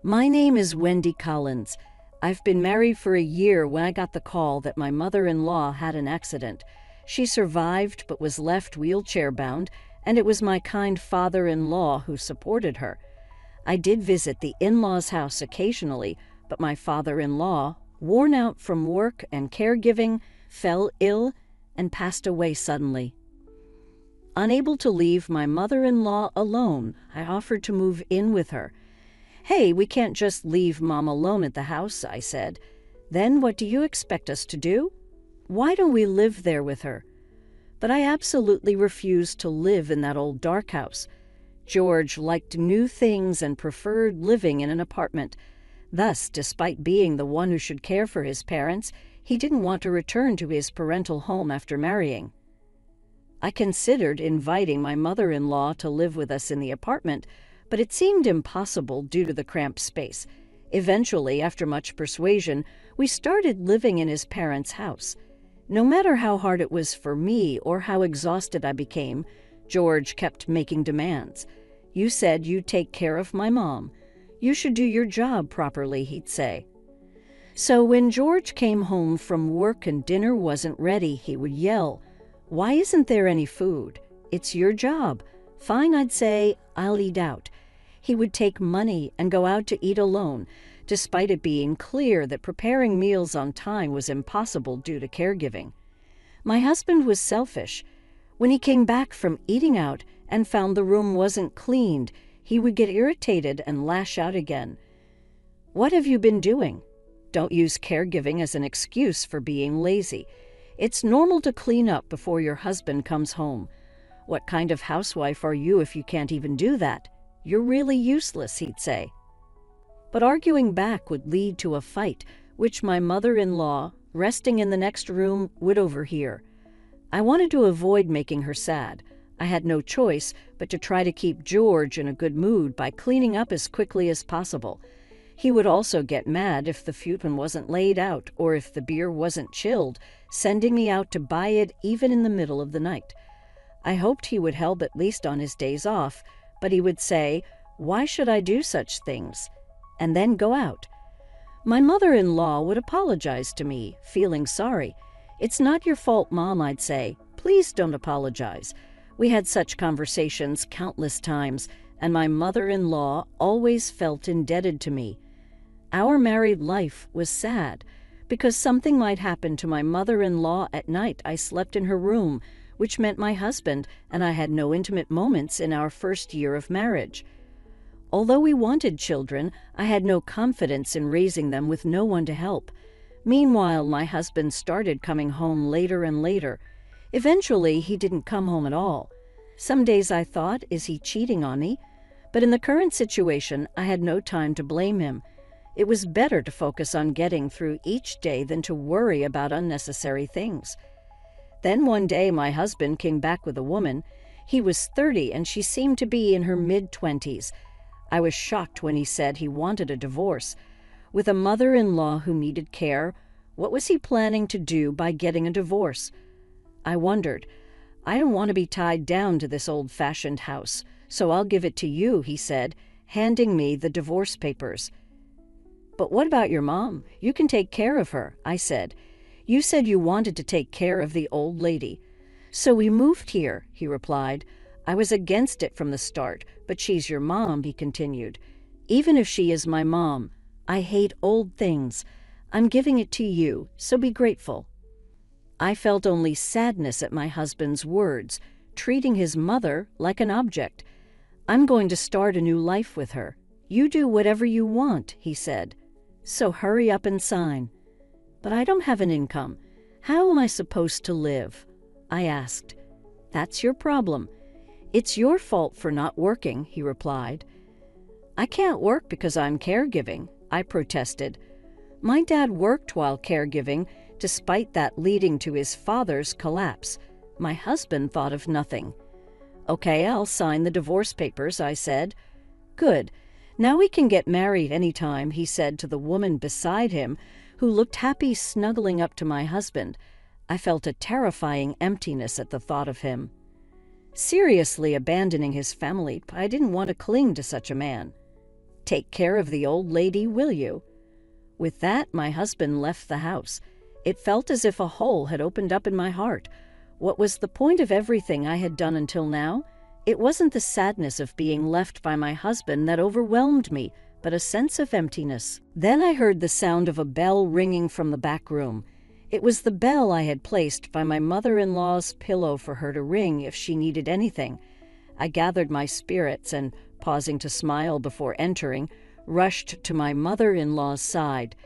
My name is Wendy Collins. I've been married for a year when I got the call that my mother-in-law had an accident. She survived but was left wheelchair-bound, and it was my kind father-in-law who supported her. I did visit the in-laws' house occasionally, but my father-in-law, worn out from work and caregiving, fell ill and passed away suddenly. Unable to leave my mother-in-law alone, I offered to move in with her. "Hey, we can't just leave Mom alone at the house," I said. "Then what do you expect us to do? Why don't we live there with her?" But I absolutely refused to live in that old dark house. George liked new things and preferred living in an apartment. Thus, despite being the one who should care for his parents, he didn't want to return to his parental home after marrying. I considered inviting my mother-in-law to live with us in the apartment, but it seemed impossible due to the cramped space. Eventually, after much persuasion, we started living in his parents' house. No matter how hard it was for me or how exhausted I became, George kept making demands. "You said you'd take care of my mom. You should do your job properly," he'd say. So when George came home from work and dinner wasn't ready, he would yell, "Why isn't there any food? It's your job." "Fine," I'd say, "I'll eat out." He would take money and go out to eat alone, despite it being clear that preparing meals on time was impossible due to caregiving. My husband was selfish. When he came back from eating out and found the room wasn't cleaned, he would get irritated and lash out again. "What have you been doing?" Don't use caregiving as an excuse for being lazy. It's normal to clean up before your husband comes home. "What kind of housewife are you if you can't even do that? You're really useless," he'd say. But arguing back would lead to a fight, which my mother-in-law, resting in the next room, would overhear. I wanted to avoid making her sad. I had no choice but to try to keep George in a good mood by cleaning up as quickly as possible. He would also get mad if the futon wasn't laid out or if the beer wasn't chilled, sending me out to buy it even in the middle of the night. I hoped he would help at least on his days off, but he would say, "Why should I do such things?" and then go out. My mother-in-law would apologize to me, feeling sorry. "It's not your fault, Mom," I'd say. "Please don't apologize." We had such conversations countless times, and my mother-in-law always felt indebted to me. Our married life was sad. Because something might happen to my mother-in-law at night, I slept in her room, which meant my husband and I had no intimate moments in our first year of marriage. Although we wanted children, I had no confidence in raising them with no one to help. Meanwhile, my husband started coming home later and later. Eventually, he didn't come home at all. Some days I thought, is he cheating on me? But in the current situation, I had no time to blame him. It was better to focus on getting through each day than to worry about unnecessary things. Then one day my husband came back with a woman. He was 30 and she seemed to be in her mid-20s. I was shocked when he said he wanted a divorce. With a mother-in-law who needed care, what was he planning to do by getting a divorce? I wondered. "I don't want to be tied down to this old-fashioned house, so I'll give it to you," he said, handing me the divorce papers. "But what about your mom? You can take care of her," I said. "You said you wanted to take care of the old lady." "So we moved here," he replied. "I was against it from the start, but she's your mom," he continued. "Even if she is my mom, I hate old things. I'm giving it to you, so be grateful." I felt only sadness at my husband's words, treating his mother like an object. "I'm going to start a new life with her. You do whatever you want," he said. "So hurry up and sign." "But I don't have an income. How am I supposed to live?" I asked. "That's your problem. It's your fault for not working," he replied. "I can't work because I'm caregiving," I protested. "My dad worked while caregiving, despite that leading to his father's collapse. My husband thought of nothing." "Okay, I'll sign the divorce papers," I said. "Good. Now we can get married anytime," he said to the woman beside him, who looked happy snuggling up to my husband. I felt a terrifying emptiness at the thought of him. Seriously abandoning his family, I didn't want to cling to such a man. Take care of the old lady, will you?" With that, my husband left the house. It felt as if a hole had opened up in my heart. What was the point of everything I had done until now? It wasn't the sadness of being left by my husband that overwhelmed me, but a sense of emptiness. Then I heard the sound of a bell ringing from the back room. It was the bell I had placed by my mother-in-law's pillow for her to ring if she needed anything. I gathered my spirits and, pausing to smile before entering, rushed to my mother-in-law's side.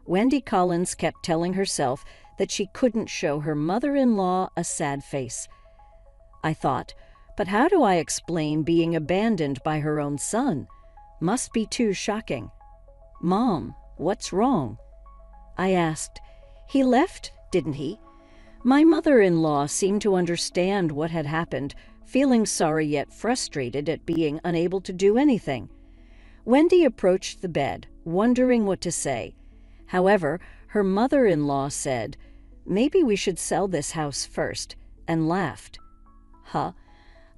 Wendy Collins kept telling herself that she couldn't show her mother-in-law a sad face. I thought, but how do I explain being abandoned by her own son? Must be too shocking. "Mom, what's wrong?" I asked. "He left, didn't he?" My mother-in-law seemed to understand what had happened, feeling sorry yet frustrated at being unable to do anything. Wendy approached the bed, wondering what to say. However, her mother-in-law said, "Maybe we should sell this house first," and laughed. Huh?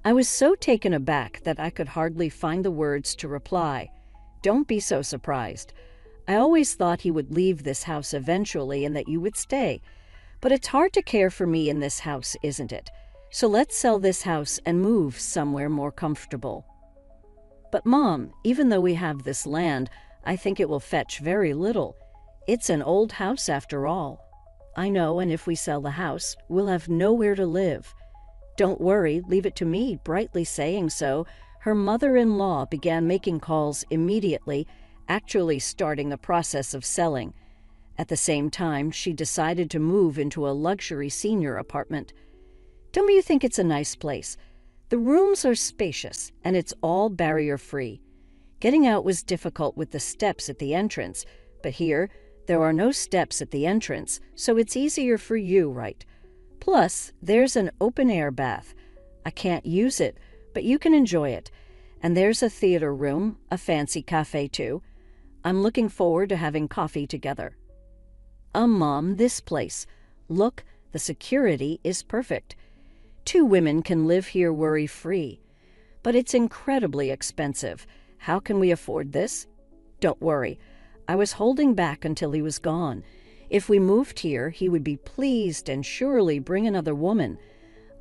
I was so taken aback that I could hardly find the words to reply. "Don't be so surprised. I always thought he would leave this house eventually and that you would stay. But it's hard to care for me in this house, isn't it? So let's sell this house and move somewhere more comfortable." "But Mom, even though we have this land, I think it will fetch very little. It's an old house after all." "I know, and if we sell the house, we'll have nowhere to live." "Don't worry, leave it to me." Brightly saying so, her mother-in-law began making calls immediately, actually starting the process of selling. At the same time, she decided to move into a luxury senior apartment. "Don't you think it's a nice place? The rooms are spacious, and it's all barrier-free. Getting out was difficult with the steps at the entrance, but here, there are no steps at the entrance, so it's easier for you, right? Plus, there's an open-air bath. I can't use it, but you can enjoy it. And there's a theater room, a fancy cafe too. I'm looking forward to having coffee together." Mom, this place. Look, the security is perfect. 2 women can live here worry-free. But it's incredibly expensive. How can we afford this?" "Don't worry. I was holding back until he was gone. If we moved here, he would be pleased and surely bring another woman.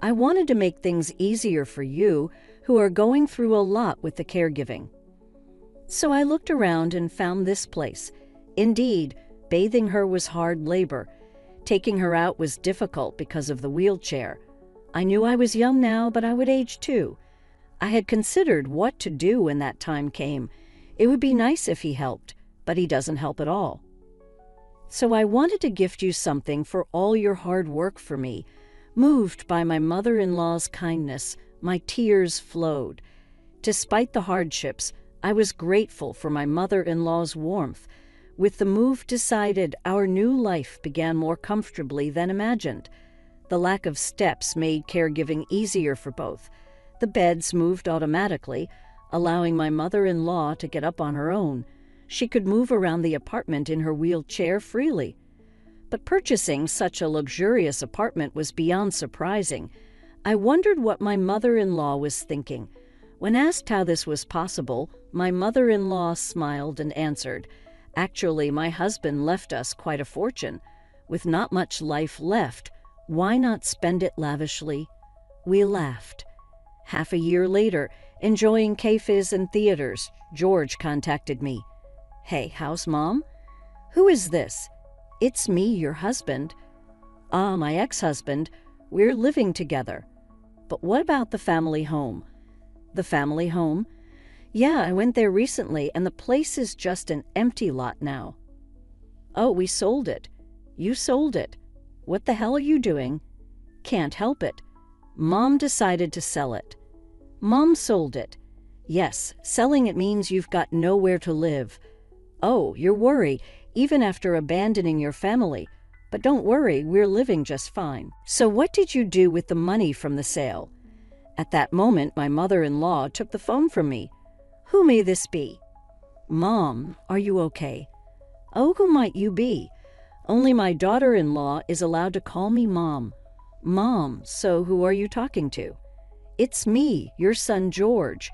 I wanted to make things easier for you, who are going through a lot with the caregiving." So I looked around and found this place. Indeed, bathing her was hard labor. Taking her out was difficult because of the wheelchair. I knew I was young now, but I would age too. I had considered what to do when that time came. It would be nice if he helped, but he doesn't help at all. So I wanted to gift you something for all your hard work for me. Moved by my mother-in-law's kindness, my tears flowed. Despite the hardships, I was grateful for my mother-in-law's warmth. With the move decided, our new life began more comfortably than imagined. The lack of steps made caregiving easier for both. The beds moved automatically, allowing my mother-in-law to get up on her own. She could move around the apartment in her wheelchair freely. But purchasing such a luxurious apartment was beyond surprising. I wondered what my mother-in-law was thinking. When asked how this was possible, my mother-in-law smiled and answered, "Actually, my husband left us quite a fortune. With not much life left, why not spend it lavishly?" We laughed. Half a year later, enjoying cafes and theaters, George contacted me. "Hey, how's Mom?" "Who is this?" "It's me, your husband." "Ah, my ex-husband. We're living together." "But what about the family home?" "The family home? Yeah, I went there recently, and the place is just an empty lot now." "Oh, we sold it." "You sold it? What the hell are you doing?" "Can't help it. Mom decided to sell it." "Mom sold it?" "Yes, selling it means you've got nowhere to live." "Oh, you're worried, even after abandoning your family. But don't worry, we're living just fine." "So what did you do with the money from the sale?" At that moment, my mother-in-law took the phone from me. "Who may this be?" "Mom, are you okay?" "Oh, who might you be?" "Only my daughter-in-law is allowed to call me Mom." "Mom, so who are you talking to?" "It's me, your son George."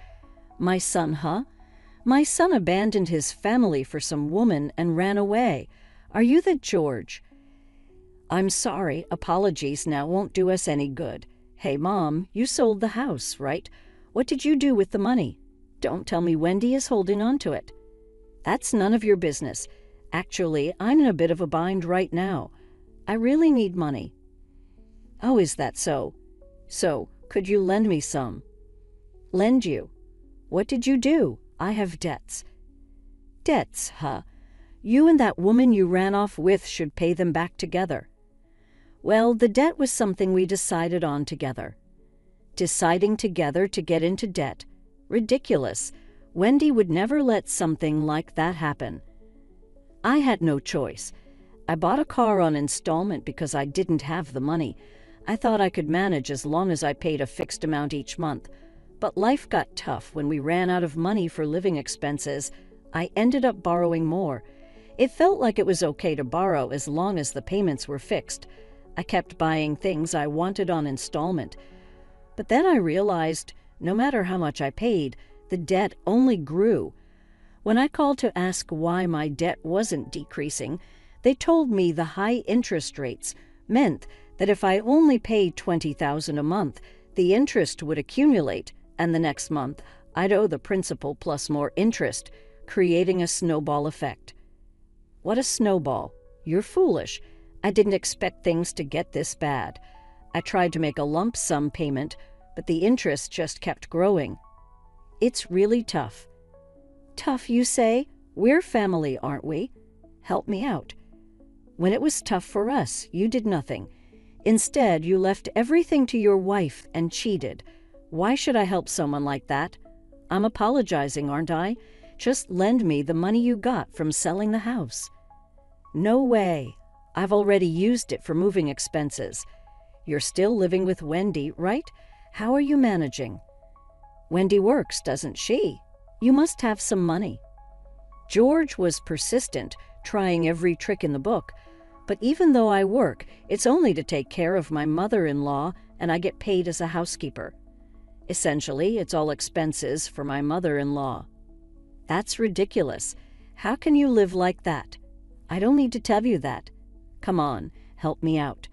"My son, huh?" My son abandoned his family for some woman and ran away. Are you the George? I'm sorry, apologies now won't do us any good. Hey, Mom, you sold the house, right? What did you do with the money? Don't tell me Wendy is holding on to it. That's none of your business. Actually, I'm in a bit of a bind right now. I really need money. Oh, is that so? So, could you lend me some? Lend you? What did you do? I have debts. Debts, huh? You and that woman you ran off with should pay them back together. Well, the debt was something we decided on together. Deciding together to get into debt. Ridiculous. Wendy would never let something like that happen. I had no choice. I bought a car on installment because I didn't have the money. I thought I could manage as long as I paid a fixed amount each month. But life got tough when we ran out of money for living expenses. I ended up borrowing more. It felt like it was okay to borrow as long as the payments were fixed. I kept buying things I wanted on installment. But then I realized, no matter how much I paid, the debt only grew. When I called to ask why my debt wasn't decreasing, they told me the high interest rates meant that if I only paid $20,000 a month, the interest would accumulate, and the next month I'd owe the principal plus more interest, creating a snowball effect. What a snowball. You're foolish. I didn't expect things to get this bad. I tried to make a lump sum payment, but the interest just kept growing. It's really tough. Tough, you say? We're family, aren't we? Help me out. When it was tough for us, you did nothing. Instead, you left everything to your wife and cheated. Why should I help someone like that? I'm apologizing, aren't I? Just lend me the money you got from selling the house. No way. I've already used it for moving expenses. You're still living with Wendy, right? How are you managing? Wendy works, doesn't she? You must have some money. George was persistent, trying every trick in the book. But even though I work, it's only to take care of my mother-in-law, and I get paid as a housekeeper. Essentially, it's all expenses for my mother-in-law. That's ridiculous. How can you live like that? I don't need to tell you that. Come on, help me out.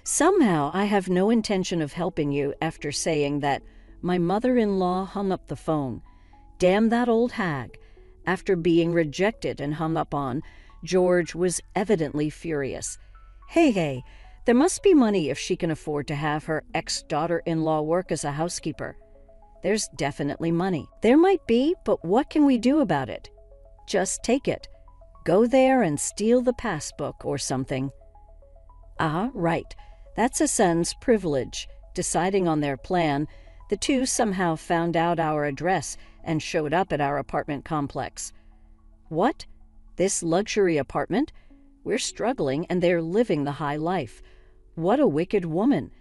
Somehow, I have no intention of helping you after saying that. My mother-in-law hung up the phone. Damn that old hag. After being rejected and hung up on, George was evidently furious. Hey, there must be money if she can afford to have her ex-daughter-in-law work as a housekeeper. There's definitely money. There might be, but what can we do about it? Just take it. Go there and steal the passbook or something. Ah, right. That's a son's privilege. Deciding on their plan, the two somehow found out our address and showed up at our apartment complex. What? This luxury apartment? We're struggling and they're living the high life. What a wicked woman.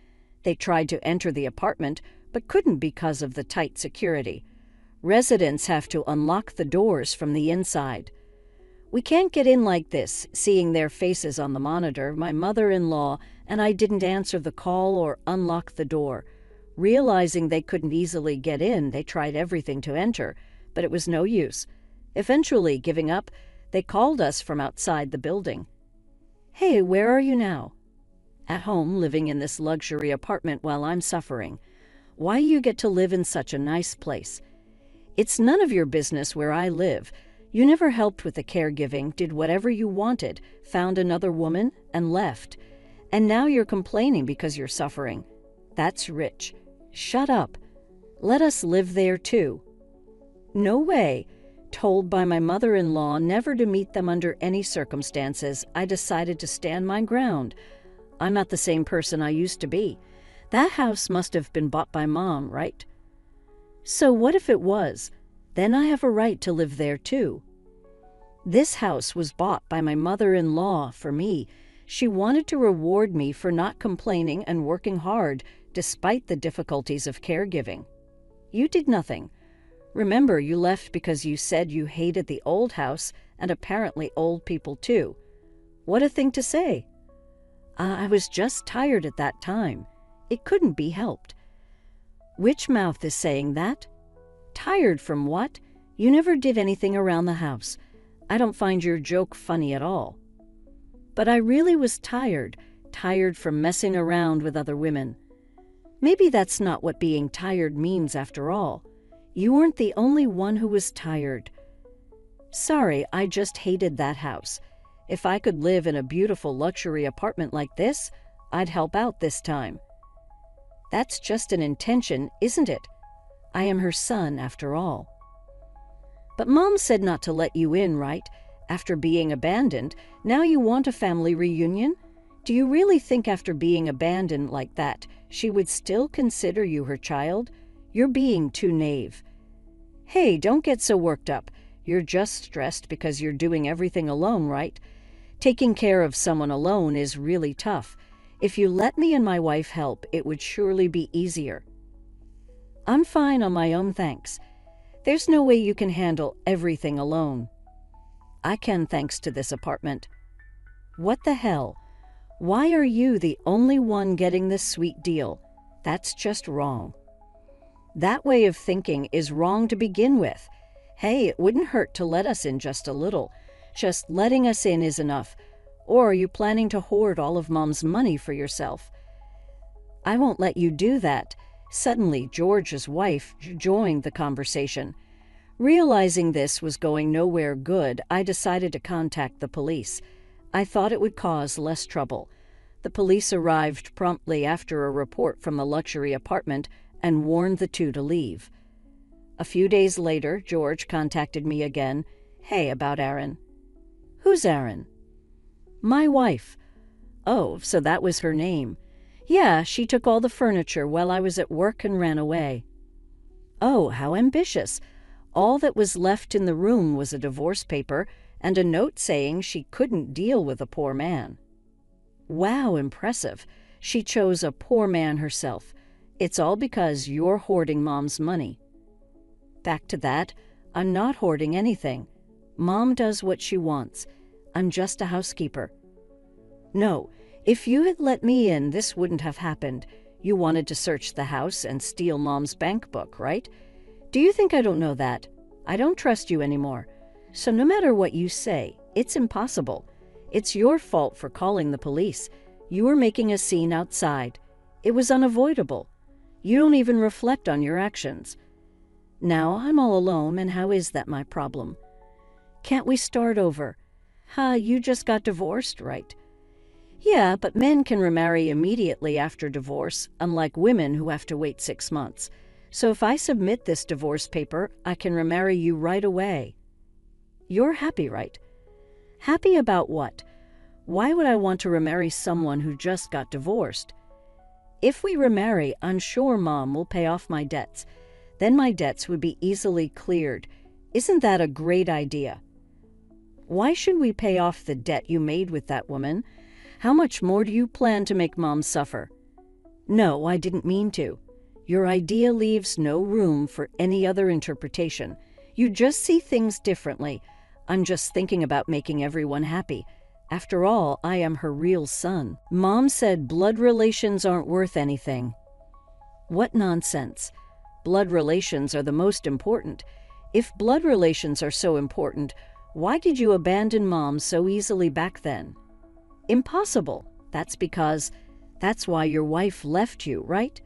They tried to enter the apartment, but couldn't because of the tight security. Residents have to unlock the doors from the inside. We can't get in like this, seeing their faces on the monitor, my mother-in-law, and I didn't answer the call or unlock the door. Realizing they couldn't easily get in, they tried everything to enter, but it was no use. Eventually, giving up, they called us from outside the building. Hey, where are you now? At home, living in this luxury apartment while I'm suffering. Why you get to live in such a nice place? It's none of your business where I live. You never helped with the caregiving, did whatever you wanted, found another woman, and left. And now you're complaining because you're suffering. That's rich. Shut up. Let us live there too. No way. Told by my mother-in-law never to meet them under any circumstances, I decided to stand my ground. I'm not the same person I used to be. That house must have been bought by Mom, right? So what if it was? Then I have a right to live there too. This house was bought by my mother-in-law for me. She wanted to reward me for not complaining and working hard despite the difficulties of caregiving. You did nothing. Remember, you left because you said you hated the old house and apparently old people too. What a thing to say. I was just tired at that time. It couldn't be helped. Which mouth is saying that? Tired from what? You never did anything around the house. I don't find your joke funny at all." But I really was tired from messing around with other women. Maybe that's not what being tired means after all. You weren't the only one who was tired. Sorry, I just hated that house. If I could live in a beautiful luxury apartment like this, I'd help out this time. That's just an intention, isn't it? I am her son, after all. But Mom said not to let you in, right? After being abandoned, now you want a family reunion? Do you really think after being abandoned like that, she would still consider you her child? You're being too naive. Hey, don't get so worked up. You're just stressed because you're doing everything alone, right? Taking care of someone alone is really tough. If you let me and my wife help, it would surely be easier. I'm fine on my own, thanks. There's no way you can handle everything alone. I can, thanks to this apartment. What the hell? Why are you the only one getting this sweet deal? That's just wrong. That way of thinking is wrong to begin with. Hey, it wouldn't hurt to let us in just a little. Just letting us in is enough. Or are you planning to hoard all of Mom's money for yourself? I won't let you do that. Suddenly, George's wife joined the conversation. Realizing this was going nowhere good, I decided to contact the police. I thought it would cause less trouble. The police arrived promptly after a report from the luxury apartment and warned the two to leave. A few days later, George contacted me again. Hey, about Aaron. Who's Aaron? My wife. Oh, so that was her name. Yeah, she took all the furniture while I was at work and ran away. Oh, how ambitious. All that was left in the room was a divorce paper and a note saying she couldn't deal with a poor man. Wow, impressive. She chose a poor man herself. It's all because you're hoarding Mom's money. Back to that, I'm not hoarding anything. Mom does what she wants. I'm just a housekeeper. No, if you had let me in, this wouldn't have happened. You wanted to search the house and steal Mom's bank book, right? Do you think I don't know that? I don't trust you anymore. So no matter what you say, it's impossible. It's your fault for calling the police. You were making a scene outside. It was unavoidable. You don't even reflect on your actions. Now I'm all alone, and how is that my problem? Can't we start over? You just got divorced, right? Yeah, but men can remarry immediately after divorce, unlike women who have to wait 6 months. So if I submit this divorce paper, I can remarry you right away. You're happy, right? Happy about what? Why would I want to remarry someone who just got divorced? If we remarry, I'm sure Mom will pay off my debts. Then my debts would be easily cleared. Isn't that a great idea? Why should we pay off the debt you made with that woman? How much more do you plan to make Mom suffer? No, I didn't mean to. Your idea leaves no room for any other interpretation. You just see things differently. I'm just thinking about making everyone happy. After all, I am her real son. Mom said blood relations aren't worth anything. What nonsense. Blood relations are the most important. If blood relations are so important, why did you abandon Mom so easily back then? Impossible. That's why your wife left you, right?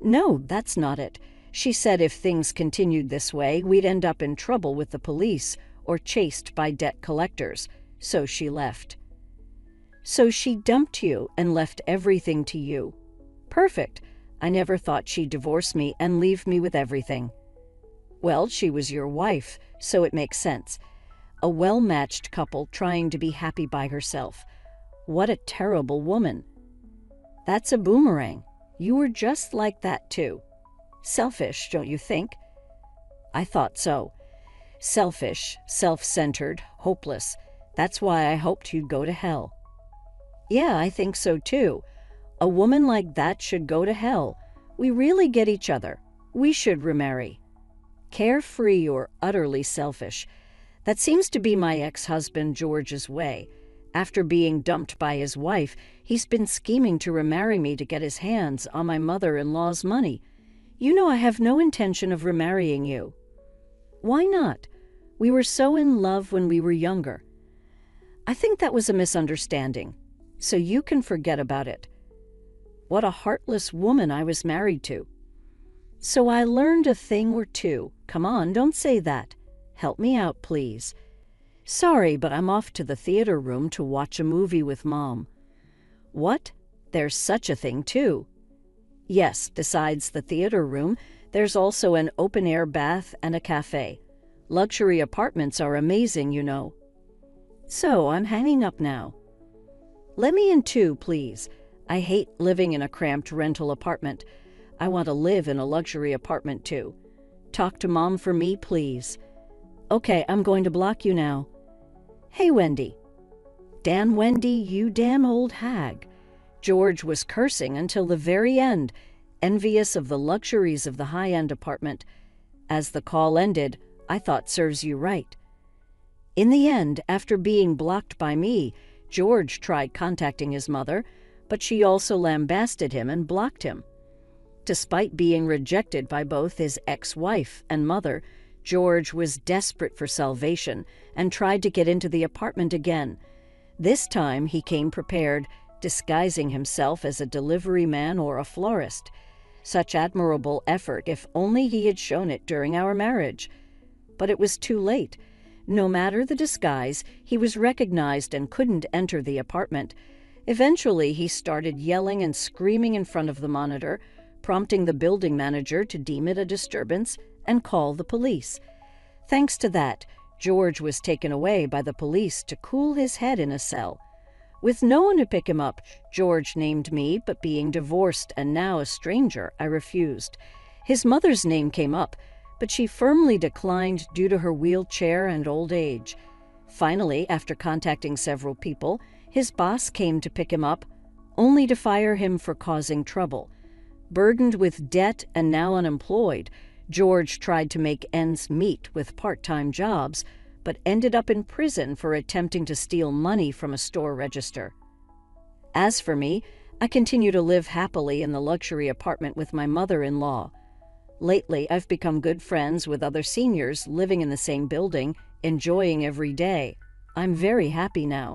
No, that's not it. She said if things continued this way, we'd end up in trouble with the police or chased by debt collectors, so she left. So she dumped you and left everything to you. Perfect. I never thought she'd divorce me and leave me with everything. Well, she was your wife, so it makes sense. A well-matched couple trying to be happy by herself. What a terrible woman. That's a boomerang. You were just like that too. Selfish, don't you think? I thought so. Selfish, self-centered, hopeless. That's why I hoped you'd go to hell. Yeah, I think so too. A woman like that should go to hell. We really get each other. We should remarry. Carefree or utterly selfish. That seems to be my ex-husband George's way. After being dumped by his wife, he's been scheming to remarry me to get his hands on my mother-in-law's money. You know I have no intention of remarrying you. Why not? We were so in love when we were younger. I think that was a misunderstanding, so you can forget about it. What a heartless woman I was married to. So I learned a thing or two. Come on, don't say that. Help me out, please. Sorry, but I'm off to the theater room to watch a movie with Mom. What? There's such a thing, too. Yes, besides the theater room, there's also an open-air bath and a cafe. Luxury apartments are amazing, you know. So, I'm hanging up now. Let me in too, please. I hate living in a cramped rental apartment. I want to live in a luxury apartment too. Talk to Mom for me, please. Okay, I'm going to block you now. Hey, Wendy. Dan, Wendy, you damn old hag. George was cursing until the very end, envious of the luxuries of the high-end apartment. As the call ended, I thought serves you right. In the end, after being blocked by me, George tried contacting his mother, but she also lambasted him and blocked him. Despite being rejected by both his ex-wife and mother, George was desperate for salvation and tried to get into the apartment again. This time he came prepared, disguising himself as a delivery man or a florist. Such admirable effort, if only he had shown it during our marriage. But it was too late. No matter the disguise, he was recognized and couldn't enter the apartment. Eventually, he started yelling and screaming in front of the monitor, prompting the building manager to deem it a disturbance and call the police. Thanks to that, George was taken away by the police to cool his head in a cell. With no one to pick him up, George named me, but being divorced and now a stranger, I refused. His mother's name came up, but she firmly declined due to her wheelchair and old age. Finally, after contacting several people, his boss came to pick him up, only to fire him for causing trouble. Burdened with debt and now unemployed, George tried to make ends meet with part-time jobs, but ended up in prison for attempting to steal money from a store register. As for me, I continue to live happily in the luxury apartment with my mother-in-law. Lately, I've become good friends with other seniors living in the same building, enjoying every day. I'm very happy now.